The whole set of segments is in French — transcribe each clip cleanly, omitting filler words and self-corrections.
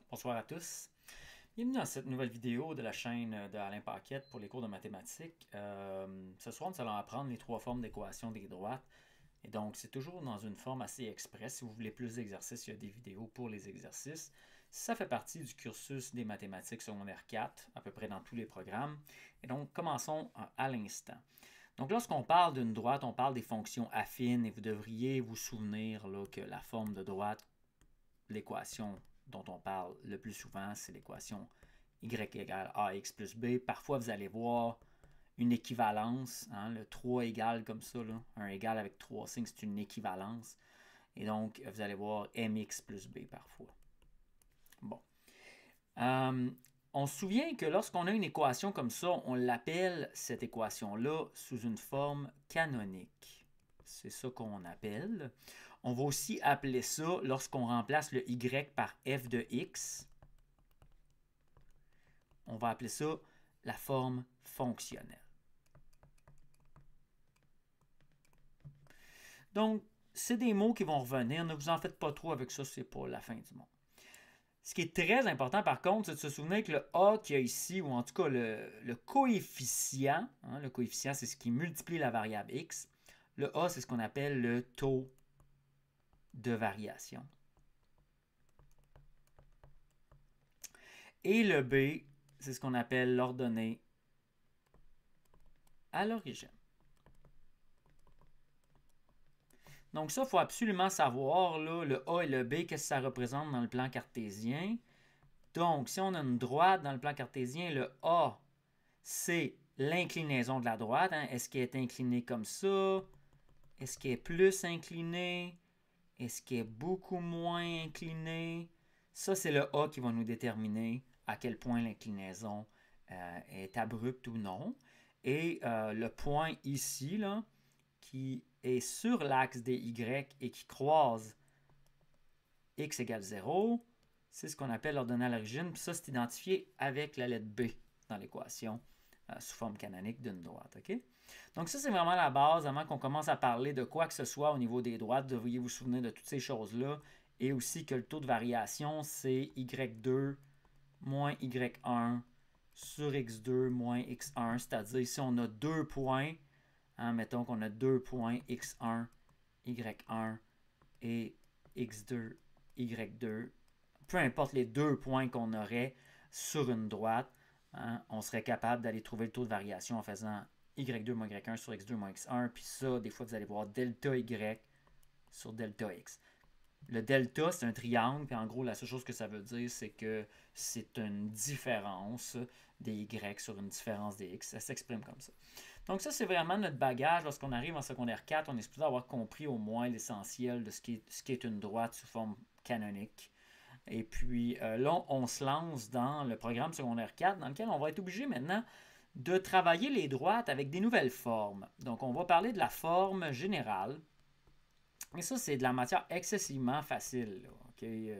Bonsoir à tous. Bienvenue dans cette nouvelle vidéo de la chaîne de Alain Paquette pour les cours de mathématiques. Ce soir, nous allons apprendre les trois formes d'équation des droites. Et donc, c'est toujours dans une forme assez express. Si vous voulez plus d'exercices, il y a des vidéos pour les exercices. Ça fait partie du cursus des mathématiques secondaire 4, à peu près dans tous les programmes. Et donc, commençons à l'instant. Donc, lorsqu'on parle d'une droite, on parle des fonctions affines et vous devriez vous souvenir là, que la forme de droite, l'équation dont on parle le plus souvent, c'est l'équation y égale ax plus b. Parfois, vous allez voir une équivalence, hein, le 3 égale comme ça, là, 1 égale avec 3 signes, c'est une équivalence. Et donc, vous allez voir mx plus b parfois. Bon. On se souvient que lorsqu'on a une équation comme ça, on l'appelle cette équation-là sous une forme canonique. C'est ça qu'on appelle. On va aussi appeler ça, lorsqu'on remplace le y par f de x, on va appeler ça la forme fonctionnelle. Donc, c'est des mots qui vont revenir. Ne vous en faites pas trop avec ça, c'est pas la fin du monde. Ce qui est très important, par contre, c'est de se souvenir que le a qu'il y a ici, ou en tout cas le coefficient, hein, le coefficient, c'est ce qui multiplie la variable x. Le a, c'est ce qu'on appelle le taux de variation. Et le b, c'est ce qu'on appelle l'ordonnée à l'origine. Donc ça, il faut absolument savoir, là, le A et le B, qu'est-ce que ça représente dans le plan cartésien. Donc, si on a une droite dans le plan cartésien, le A, c'est l'inclinaison de la droite. Hein. Est-ce qu'elle est inclinée comme ça? Est-ce qu'elle est plus inclinée? Est-ce qu'elle est beaucoup moins inclinée? Ça, c'est le A qui va nous déterminer à quel point l'inclinaison est abrupte ou non. Et le point ici, là, qui est sur l'axe des Y et qui croise x égale 0, c'est ce qu'on appelle l'ordonnée à l'origine. Puis ça, c'est identifié avec la lettre B dans l'équation sous forme canonique d'une droite. Okay? Donc ça, c'est vraiment la base avant qu'on commence à parler de quoi que ce soit au niveau des droites. Vous devriez vous souvenir de toutes ces choses-là. Et aussi que le taux de variation, c'est y2 moins y1 sur x2 moins x1. C'est-à-dire si on a deux points, hein, mettons qu'on a deux points x1, y1 et x2, y2. Peu importe les deux points qu'on aurait sur une droite, hein, on serait capable d'aller trouver le taux de variation en faisant y2 moins y1 sur x2 moins x1. Puis ça, des fois, vous allez voir delta y sur delta x. Le delta, c'est un triangle, puis en gros, la seule chose que ça veut dire, c'est que c'est une différence des y sur une différence des x. Ça s'exprime comme ça. Donc ça, c'est vraiment notre bagage. Lorsqu'on arrive en secondaire 4, on est supposé avoir compris au moins l'essentiel de ce qui est une droite sous forme canonique. Et puis là, on se lance dans le programme secondaire 4, dans lequel on va être obligé maintenant de travailler les droites avec des nouvelles formes. Donc on va parler de la forme générale. Et ça, c'est de la matière excessivement facile. Là, okay?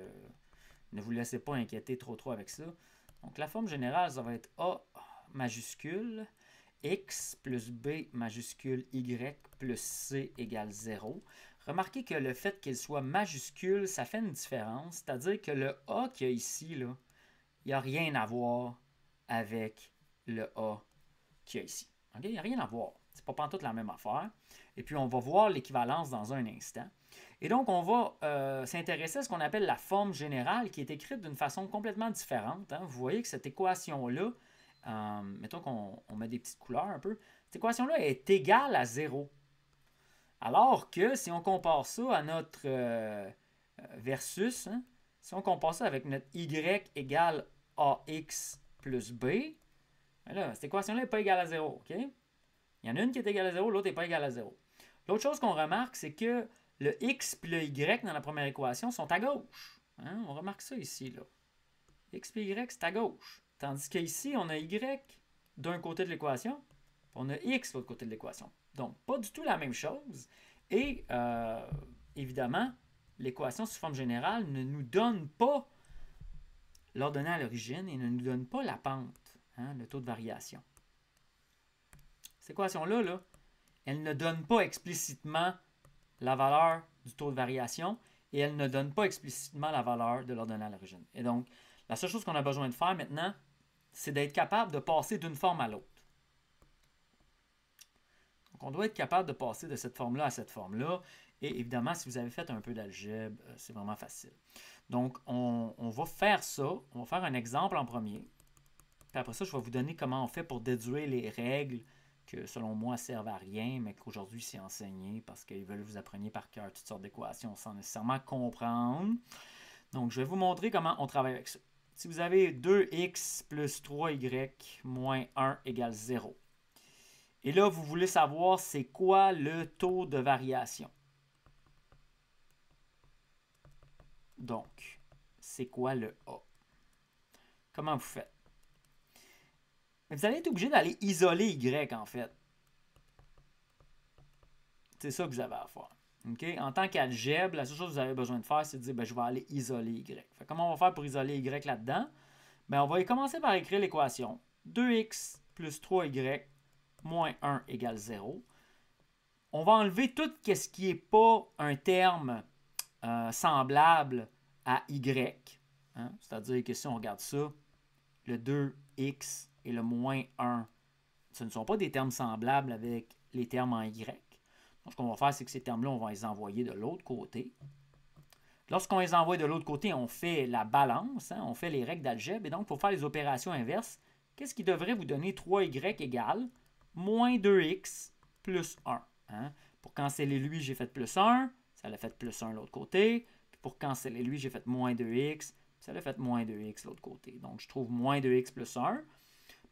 Ne vous laissez pas inquiéter trop avec ça. Donc la forme générale, ça va être A majuscule, X plus B majuscule Y plus C égale 0. Remarquez que le fait qu'il soit majuscule, ça fait une différence. C'est-à-dire que le A qu'il y a ici, là, il n'y a rien à voir avec le A qu'il y a ici. Okay? Il n'y a rien à voir. C'est pas pantoute la même affaire. Et puis, on va voir l'équivalence dans un instant. Et donc, on va s'intéresser à ce qu'on appelle la forme générale qui est écrite d'une façon complètement différente. Hein. Vous voyez que cette équation-là, mettons qu'on met des petites couleurs un peu, cette équation-là est égale à 0. Alors que si on compare ça à notre versus, hein, si on compare ça avec notre y égale ax plus b, ben là, cette équation-là n'est pas égale à 0. Okay? Il y en a une qui est égale à 0, l'autre n'est pas égale à 0. L'autre chose qu'on remarque, c'est que le x et le y dans la première équation sont à gauche. Hein? On remarque ça ici. Là. X et y, c'est à gauche. Tandis qu'ici, on a y d'un côté de l'équation, on a x de l'autre côté de l'équation. Donc, pas du tout la même chose. Et, évidemment, l'équation sous forme générale ne nous donne pas l'ordonnée à l'origine et ne nous donne pas la pente, hein, le taux de variation. Cette équation-là, là, elle ne donne pas explicitement la valeur du taux de variation et elle ne donne pas explicitement la valeur de l'ordonnée à l'origine. Et donc, La seule chose qu'on a besoin de faire maintenant, c'est d'être capable de passer d'une forme à l'autre. Donc, on doit être capable de passer de cette forme-là à cette forme-là. Et évidemment, si vous avez fait un peu d'algèbre, c'est vraiment facile. Donc, on va faire ça. On va faire un exemple en premier. Puis après ça, je vais vous donner comment on fait pour déduire les règles que, selon moi, servent à rien, mais qu'aujourd'hui, c'est enseigné parce qu'ils veulent que vous appreniez par cœur toutes sortes d'équations sans nécessairement comprendre. Donc, je vais vous montrer comment on travaille avec ça. Si vous avez 2x plus 3y moins 1 égale 0. Et là, vous voulez savoir c'est quoi le taux de variation. Donc, c'est quoi le A? Comment vous faites? Vous allez être obligé d'aller isoler Y, en fait. C'est ça que vous avez à faire. Okay? En tant qu'algèbre, la seule chose que vous avez besoin de faire, c'est de dire, je vais aller isoler Y. Fait, comment on va faire pour isoler Y là-dedans? On va commencer par écrire l'équation. 2x plus 3y moins 1 égale 0. On va enlever tout ce qui n'est pas un terme semblable à y. Hein? C'est-à-dire que si on regarde ça, le 2x et le moins 1, ce ne sont pas des termes semblables avec les termes en y. Donc, ce qu'on va faire, c'est que ces termes-là, on va les envoyer de l'autre côté. Lorsqu'on les envoie de l'autre côté, on fait la balance, hein, on fait les règles d'algèbre. Et donc, pour faire les opérations inverses, qu'est-ce qui devrait vous donner 3y égale moins 2x plus 1? Hein? Pour canceller lui, j'ai fait plus 1. Ça l'a fait plus 1 de l'autre côté. Puis pour canceller lui, j'ai fait moins 2x. Ça l'a fait moins 2x de l'autre côté. Donc, je trouve moins 2x plus 1.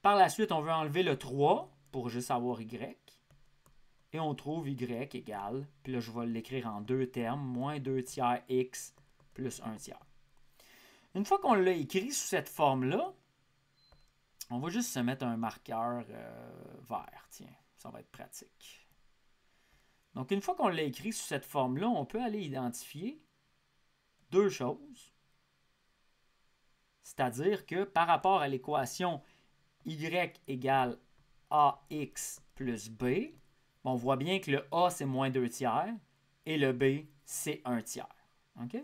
Par la suite, on veut enlever le 3 pour juste avoir y. Et on trouve y égale, puis là, je vais l'écrire en deux termes, moins 2 tiers x plus 1 tiers. Une fois qu'on l'a écrit sous cette forme-là, on va juste se mettre un marqueur vert. Tiens, ça va être pratique. Donc, une fois qu'on l'a écrit sous cette forme-là, on peut aller identifier deux choses. C'est-à-dire que par rapport à l'équation y égale ax plus b, on voit bien que le A, c'est moins 2 tiers et le B, c'est 1 tiers. Okay?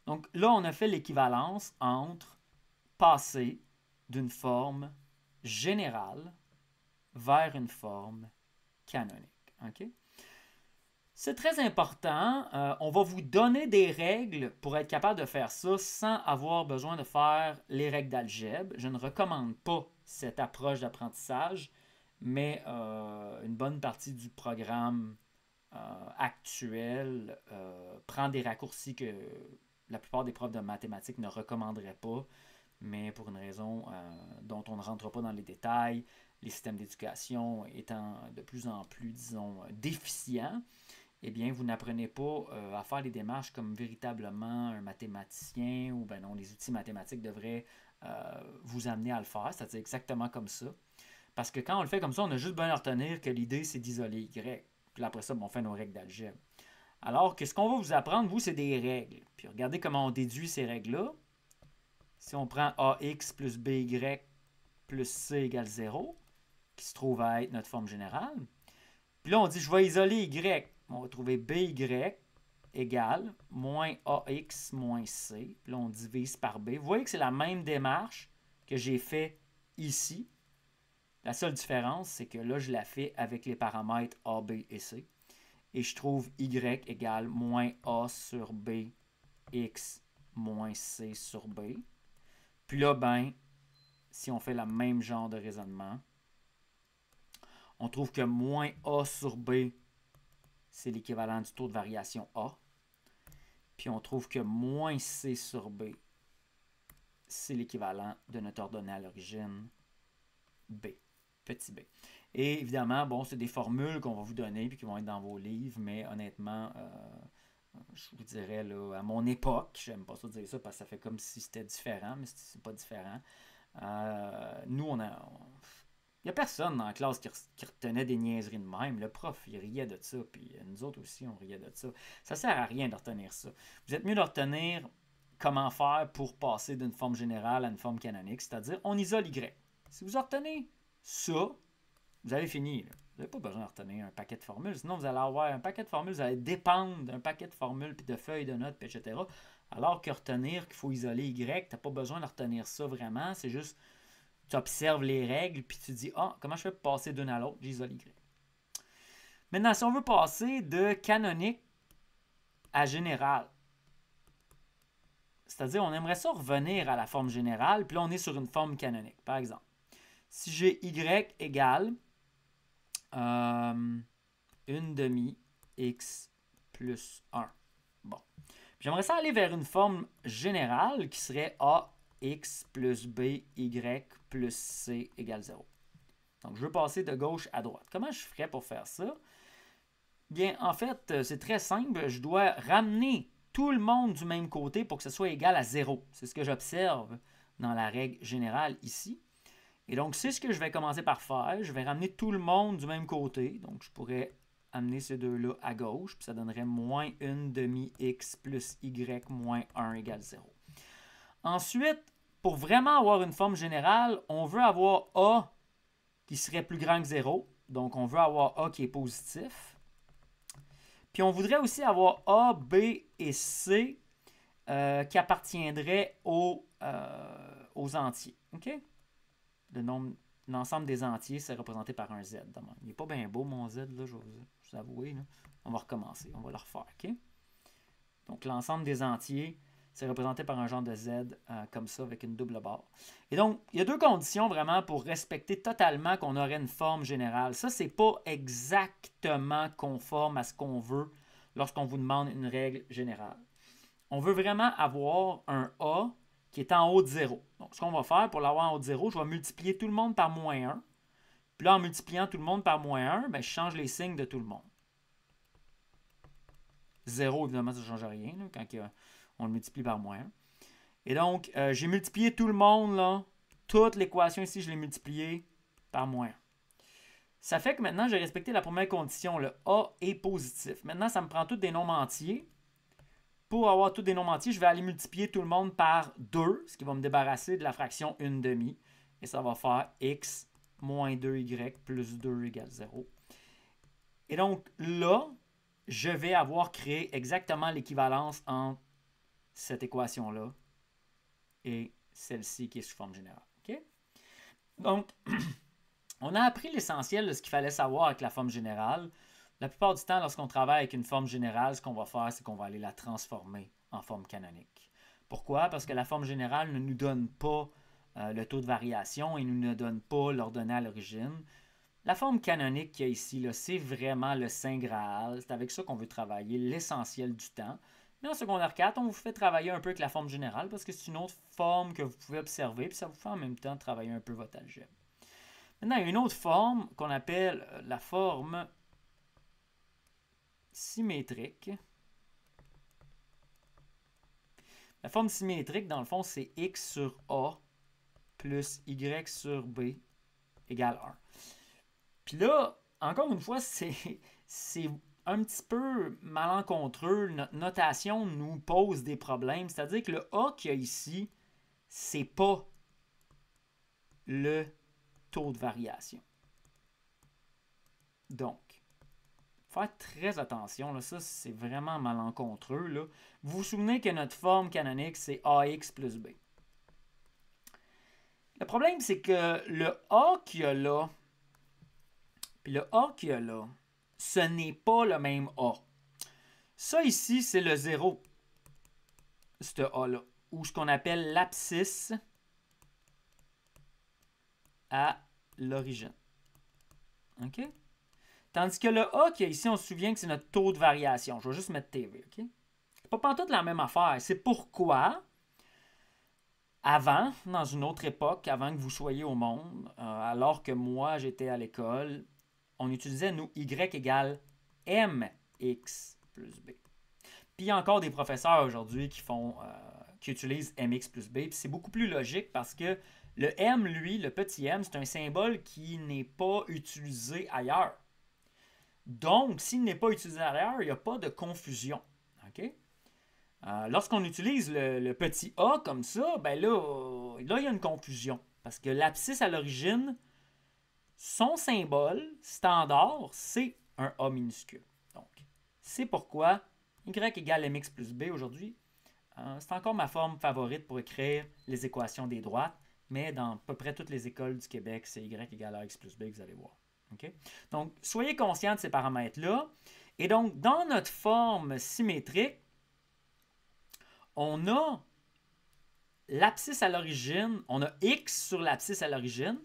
Donc là, on a fait l'équivalence entre passer d'une forme générale vers une forme canonique. Okay? C'est très important. On va vous donner des règles pour être capable de faire ça sans avoir besoin de faire les règles d'algèbre. Je ne recommande pas cette approche d'apprentissage, mais une bonne partie du programme actuel prend des raccourcis que la plupart des profs de mathématiques ne recommanderaient pas, mais pour une raison dont on ne rentre pas dans les détails, les systèmes d'éducation étant de plus en plus, disons, déficients, eh bien, vous n'apprenez pas à faire les démarches comme véritablement un mathématicien ou, ben non, les outils mathématiques devraient vous amener à le faire, c'est-à-dire exactement comme ça. Parce que quand on le fait comme ça, on a juste besoin de retenir que l'idée, c'est d'isoler Y. Puis après ça, on fait nos règles d'algèbre. Alors que ce qu'on va vous apprendre, vous, c'est des règles. Puis regardez comment on déduit ces règles-là. Si on prend AX plus BY plus C égale 0, qui se trouve à être notre forme générale. Puis là, on dit, je vais isoler Y. On va trouver BY égale moins AX moins C. Puis là, on divise par B. Vous voyez que c'est la même démarche que j'ai fait ici. La seule différence, c'est que là, je la fais avec les paramètres A, B et C. Et je trouve Y égale moins A sur B, X moins C sur B. Puis là, ben, si on fait le même genre de raisonnement, on trouve que moins A sur B, c'est l'équivalent du taux de variation A. Puis on trouve que moins C sur B, c'est l'équivalent de notre ordonnée à l'origine B. Petit b. Et évidemment, bon, c'est des formules qu'on va vous donner et qui vont être dans vos livres, mais honnêtement, je vous dirais, là, à mon époque, j'aime pas ça dire ça parce que ça fait comme si c'était différent, mais c'est pas différent. Nous, il n'y a personne dans la classe qui retenait des niaiseries de même. Le prof, il riait de ça, puis nous autres aussi, on riait de ça. Ça sert à rien de retenir ça. Vous êtes mieux de retenir comment faire pour passer d'une forme générale à une forme canonique, c'est-à-dire on isole Y. Si vous en retenez ça, vous avez fini. Là. Vous n'avez pas besoin de retenir un paquet de formules. Sinon, vous allez avoir un paquet de formules, vous allez dépendre d'un paquet de formules, puis de feuilles de notes, puis etc. Alors que retenir qu'il faut isoler Y, tu n'as pas besoin de retenir ça vraiment. C'est juste, tu observes les règles, puis tu dis, ah, comment je fais pour passer d'une à l'autre? J'isole Y. Maintenant, si on veut passer de canonique à général, c'est-à-dire on aimerait ça revenir à la forme générale, puis là on est sur une forme canonique. Par exemple, si j'ai Y égale 1 demi x plus 1. Bon. J'aimerais ça aller vers une forme générale qui serait ax plus b, y plus c égale 0. Donc, je veux passer de gauche à droite. Comment je ferais pour faire ça? Bien, en fait, c'est très simple. Je dois ramener tout le monde du même côté pour que ce soit égal à 0. C'est ce que j'observe dans la règle générale ici. Et donc, c'est ce que je vais commencer par faire. Je vais ramener tout le monde du même côté. Donc, je pourrais amener ces deux-là à gauche, puis ça donnerait moins 1 demi x plus y moins 1 égale 0. Ensuite, pour vraiment avoir une forme générale, on veut avoir a qui serait plus grand que 0. Donc, on veut avoir a qui est positif. Puis, on voudrait aussi avoir a, b et c qui appartiendraient aux entiers. OK? L'ensemble des entiers, c'est représenté par un Z. Il n'est pas bien beau, mon Z, là, je vais vous avouer. Là. On va recommencer, on va le refaire. OK? Donc, l'ensemble des entiers, c'est représenté par un genre de Z comme ça, avec une double barre. Et donc, il y a deux conditions vraiment pour respecter totalement qu'on aurait une forme générale. Ça, c'est pas exactement conforme à ce qu'on veut lorsqu'on vous demande une règle générale. On veut vraiment avoir un A qui est en haut de 0. Donc, ce qu'on va faire pour l'avoir en haut de 0, je vais multiplier tout le monde par moins 1. Puis là, en multipliant tout le monde par moins 1, ben, je change les signes de tout le monde. 0, évidemment, ça ne change rien là, quand on le multiplie par moins 1. Et donc, j'ai multiplié tout le monde, là. Toute l'équation ici, je l'ai multipliée par moins 1. Ça fait que maintenant, j'ai respecté la première condition. Le A est positif. Maintenant, ça me prend tous des nombres entiers. Pour avoir tous des nombres entiers, je vais aller multiplier tout le monde par 2, ce qui va me débarrasser de la fraction 1 demi. Et ça va faire x moins 2y plus 2 égale 0. Et donc là, je vais avoir créé exactement l'équivalence entre cette équation-là et celle-ci qui est sous forme générale. Okay? Donc, on a appris l'essentiel de ce qu'il fallait savoir avec la forme générale. La plupart du temps, lorsqu'on travaille avec une forme générale, ce qu'on va faire, c'est qu'on va aller la transformer en forme canonique. Pourquoi? Parce que la forme générale ne nous donne pas le taux de variation et ne nous donne pas l'ordonnée à l'origine. La forme canonique qu'il y a ici, c'est vraiment le Saint Graal. C'est avec ça qu'on veut travailler l'essentiel du temps. Mais en secondaire 4, on vous fait travailler un peu avec la forme générale parce que c'est une autre forme que vous pouvez observer puis ça vous fait en même temps travailler un peu votre algèbre. Maintenant, il y a une autre forme qu'on appelle la forme symétrique. La forme symétrique, dans le fond, c'est x sur a plus y sur b égale 1. Puis là, encore une fois, c'est un petit peu malencontreux. Notre notation nous pose des problèmes. C'est-à-dire que le a qu'il y a ici, c'est pas le taux de variation. Donc, faire très attention, là, ça c'est vraiment malencontreux. Là. Vous vous souvenez que notre forme canonique, c'est AX plus B. Le problème, c'est que le A qu'il y a là, puis le A qu'il y a là, ce n'est pas le même A. Ça ici, c'est le 0, ce A-là, ou ce qu'on appelle l'abscisse à l'origine. OK? Tandis que le A qu'il y a ici, on se souvient que c'est notre taux de variation. Je vais juste mettre TV, OK? C'est pas pantoute la même affaire. C'est pourquoi, avant, dans une autre époque, avant que vous soyez au monde, alors que moi, j'étais à l'école, on utilisait, nous, Y égale MX plus B. Puis il y a encore des professeurs aujourd'hui qui utilisent MX plus B. Puis c'est beaucoup plus logique parce que le M, lui, le petit m, c'est un symbole qui n'est pas utilisé ailleurs. Donc, s'il n'est pas utilisé ailleurs, il n'y a pas de confusion. Okay? Lorsqu'on utilise le petit a comme ça, ben là, il y a une confusion. Parce que l'abscisse à l'origine, son symbole standard, c'est un a minuscule. Donc, c'est pourquoi y égale mx plus b aujourd'hui, C'est encore ma forme favorite pour écrire les équations des droites, mais dans à peu près toutes les écoles du Québec, c'est y égale ax plus b, vous allez voir. Okay? Donc, soyez conscient de ces paramètres-là. Et donc, dans notre forme symétrique, on a l'abscisse à l'origine, on a x sur l'abscisse à l'origine,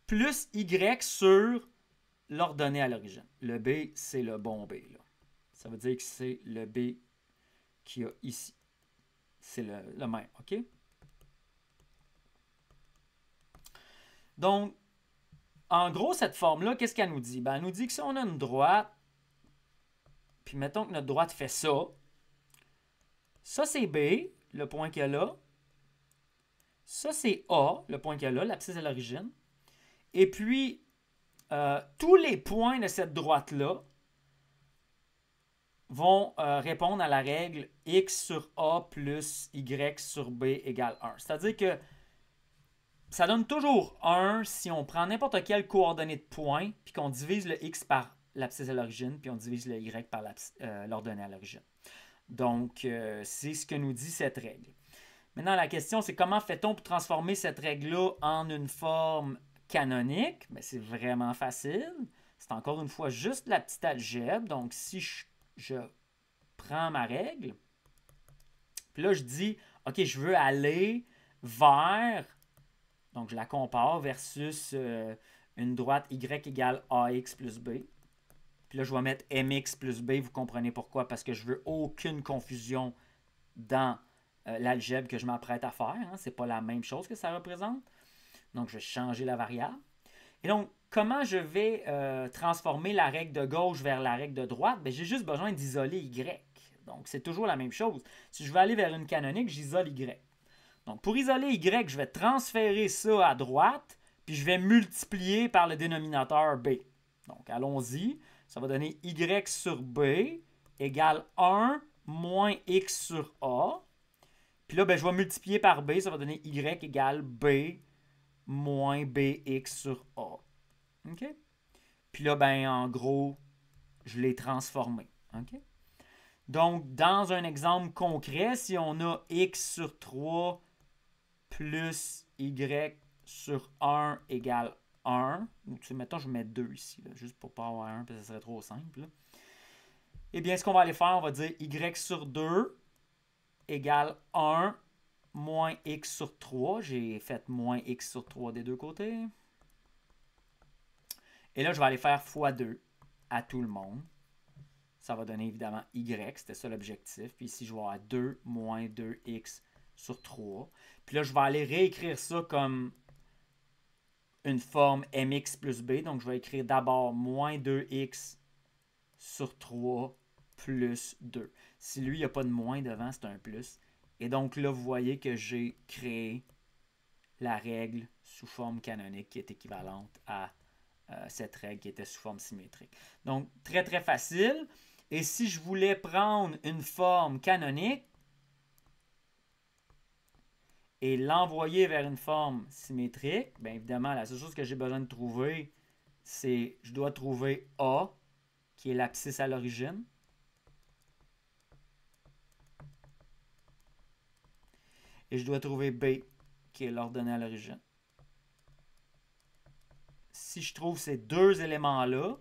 plus y sur l'ordonnée à l'origine. Le b, c'est le bon b. Là. Ça veut dire que c'est le b qu'il y a ici. C'est le même, OK? Donc, en gros, cette forme-là, qu'est-ce qu'elle nous dit? Ben, elle nous dit que si on a une droite, puis mettons que notre droite fait ça, ça c'est B, le point qu'il y a là. Ça c'est A, le point qu'il y a là, l'abscisse à l'origine. Et puis, tous les points de cette droite-là vont répondre à la règle x sur A plus y sur B égale 1. C'est-à-dire que ça donne toujours 1 si on prend n'importe quelle coordonnée de point, puis qu'on divise le x par l'abscisse à l'origine, puis on divise le y par l'ordonnée à l'origine. Donc, c'est ce que nous dit cette règle. Maintenant, la question, c'est comment fait-on pour transformer cette règle-là en une forme canonique? Bien, c'est vraiment facile. C'est encore une fois juste la petite algèbre. Donc, si je prends ma règle, puis là, je dis, OK, je veux aller vers, donc je la compare versus une droite y égale ax plus b. Puis là, je vais mettre mx plus b. Vous comprenez pourquoi? Parce que je veux aucune confusion dans l'algèbre que je m'apprête à faire. Hein. Ce n'est pas la même chose que ça représente. Donc, je vais changer la variable. Et donc, comment je vais transformer la règle de gauche vers la règle de droite? Bien, j'ai juste besoin d'isoler y. Donc, c'est toujours la même chose. Si je veux aller vers une canonique, j'isole y. Donc, pour isoler y, je vais transférer ça à droite, puis je vais multiplier par le dénominateur b. Donc, allons-y. Ça va donner y sur b égale 1 moins x sur a. Puis là, ben, je vais multiplier par b, ça va donner y égale b moins bx sur a. OK? Puis là, ben, en gros, je l'ai transformé. OK? Donc, dans un exemple concret, si on a x sur 3 plus y sur 1 égale 1, ou mettons, je mets 2 ici, là, juste pour ne pas avoir 1, parce que ça serait trop simple. Là. Eh bien, ce qu'on va aller faire, on va dire y sur 2 égale 1 moins x sur 3. J'ai fait moins x sur 3 des deux côtés. Et là, je vais aller faire fois 2 à tout le monde. Ça va donner évidemment y, c'était ça l'objectif. Puis ici, je vais avoir 2 moins 2x sur 3. Puis là, je vais aller réécrire ça comme une forme mx plus b. Donc, je vais écrire d'abord moins 2x sur 3 plus 2. Si lui, il n'y a pas de moins devant, c'est un plus. Et donc là, vous voyez que j'ai créé la règle sous forme canonique qui est équivalente à cette règle qui était sous forme symétrique. Donc, très, très facile. Et si je voulais prendre une forme canonique et l'envoyer vers une forme symétrique, bien évidemment, la seule chose que j'ai besoin de trouver, c'est je dois trouver A, qui est l'abscisse à l'origine. Et je dois trouver B, qui est l'ordonnée à l'origine. Si je trouve ces deux éléments-là,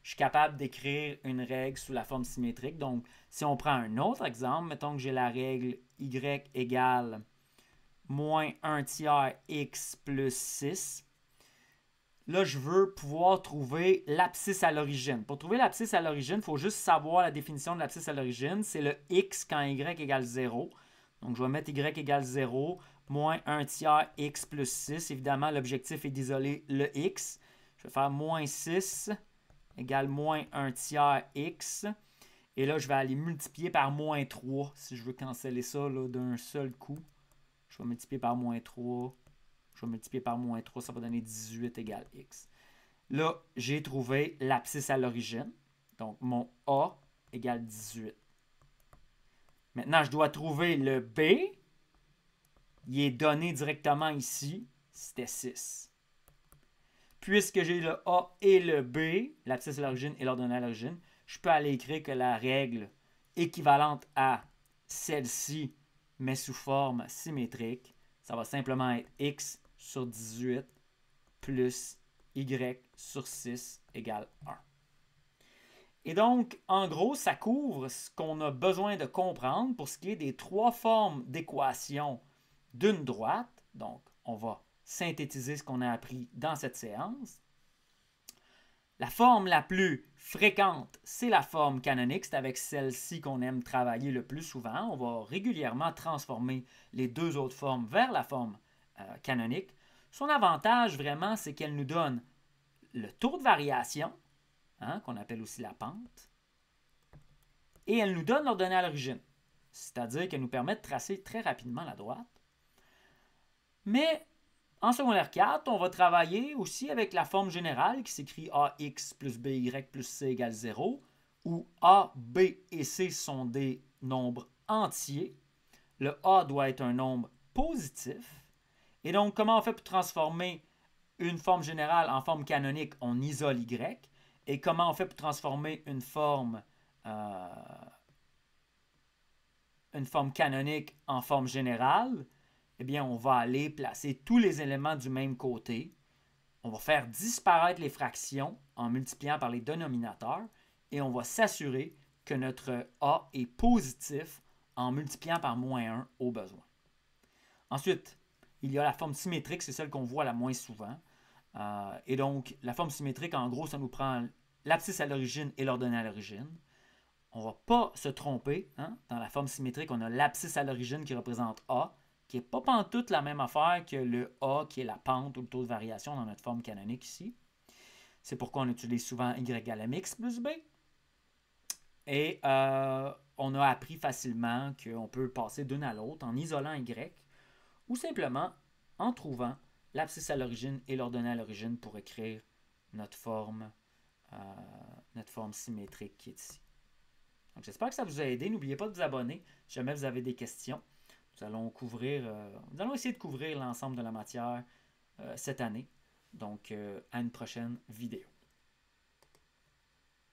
je suis capable d'écrire une règle sous la forme symétrique. Donc, si on prend un autre exemple, mettons que j'ai la règle y égale moins 1 tiers x plus 6. Là, je veux pouvoir trouver l'abscisse à l'origine. Pour trouver l'abscisse à l'origine, il faut juste savoir la définition de l'abscisse à l'origine. C'est le x quand y égale 0. Donc, je vais mettre y égale 0, moins 1 tiers x plus 6. Évidemment, l'objectif est d'isoler le x. Je vais faire moins 6 égale moins 1 tiers x. Et là, je vais aller multiplier par moins 3 si je veux canceller ça d'un seul coup. Je vais multiplier par moins 3. Je vais multiplier par moins 3, ça va donner 18 égale x. Là, j'ai trouvé l'abscisse à l'origine. Donc, mon A égale 18. Maintenant, je dois trouver le B. Il est donné directement ici. C'était 6. Puisque j'ai le A et le B, l'abscisse à l'origine et l'ordonnée à l'origine, je peux aller écrire que la règle équivalente à celle-ci, c'est y égale 6 plus 6. Donc, je vais écrire y égale 6 plus 6 égale 18. Et là, je dois trouver l'abscisse à l'origine. Donc, mon A égale 18. Maintenant, je dois trouver le B. Il est donné directement ici. C'était 6. Puisque j'ai le A et le B, l'abscisse à l'origine et l'ordonnée à l'origine, je peux aller écrire que la règle équivalente à mais sous forme symétrique, ça va simplement être x sur 18 plus y sur 6 égale 1. Et donc, en gros, ça couvre ce qu'on a besoin de comprendre pour ce qui est des trois formes d'équation d'une droite. Donc, on va synthétiser ce qu'on a appris dans cette séance. La forme la plus fréquente, c'est la forme canonique. C'est avec celle-ci qu'on aime travailler le plus souvent. On va régulièrement transformer les deux autres formes vers la forme canonique. Son avantage, vraiment, c'est qu'elle nous donne le taux de variation, qu'on appelle aussi la pente, et elle nous donne l'ordonnée à l'origine, c'est-à-dire qu'elle nous permet de tracer très rapidement la droite. Mais en secondaire 4, on va travailler aussi avec la forme générale qui s'écrit AX plus BY plus C égale 0, où A, B et C sont des nombres entiers. Le A doit être un nombre positif. Et donc, comment on fait pour transformer une forme générale en forme canonique? On isole Y. Et comment on fait pour transformer une forme canonique en forme générale? Eh bien, on va aller placer tous les éléments du même côté. On va faire disparaître les fractions en multipliant par les dénominateurs et on va s'assurer que notre A est positif en multipliant par moins 1 au besoin. Ensuite, il y a la forme symétrique, c'est celle qu'on voit la moins souvent. Et donc, la forme symétrique, en gros, ça nous prend l'abscisse à l'origine et l'ordonnée à l'origine. On ne va pas se tromper. Dans la forme symétrique, on a l'abscisse à l'origine qui représente A, qui n'est pas pantoute la même affaire que le A, qui est la pente ou le taux de variation dans notre forme canonique ici. C'est pourquoi on utilise souvent Y égale à x plus B. Et on a appris facilement qu'on peut passer d'une à l'autre en isolant Y ou simplement en trouvant l'abscisse à l'origine et l'ordonnée à l'origine pour écrire notre forme symétrique qui est ici. Donc, j'espère que ça vous a aidé. N'oubliez pas de vous abonner si jamais vous avez des questions. Nous allons essayer de couvrir l'ensemble de la matière cette année. Donc, à une prochaine vidéo.